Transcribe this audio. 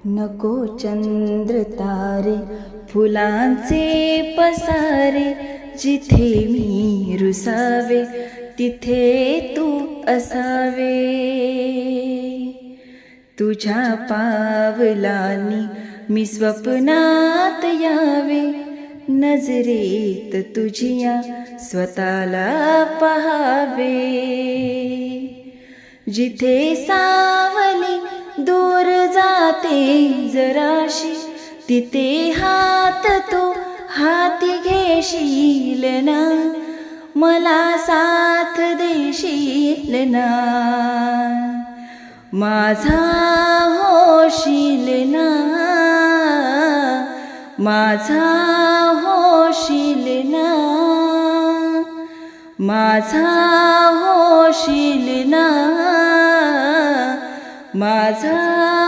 नको चंद्र तारे फुलांचे पसारे, जिथे मी रुसावे तिथे तू असावे. तुझ्या पावलांनी मी स्वप्नात यावे, नजरेत तुझिया स्वतःला पहावे. जिथे सावली दूर जाते जराशी, तिथे हात तू हाती घेशील ना, मला साथ देशील ना. माझा होशील ना, माझा होशील ना, माझा होशील ना, माझा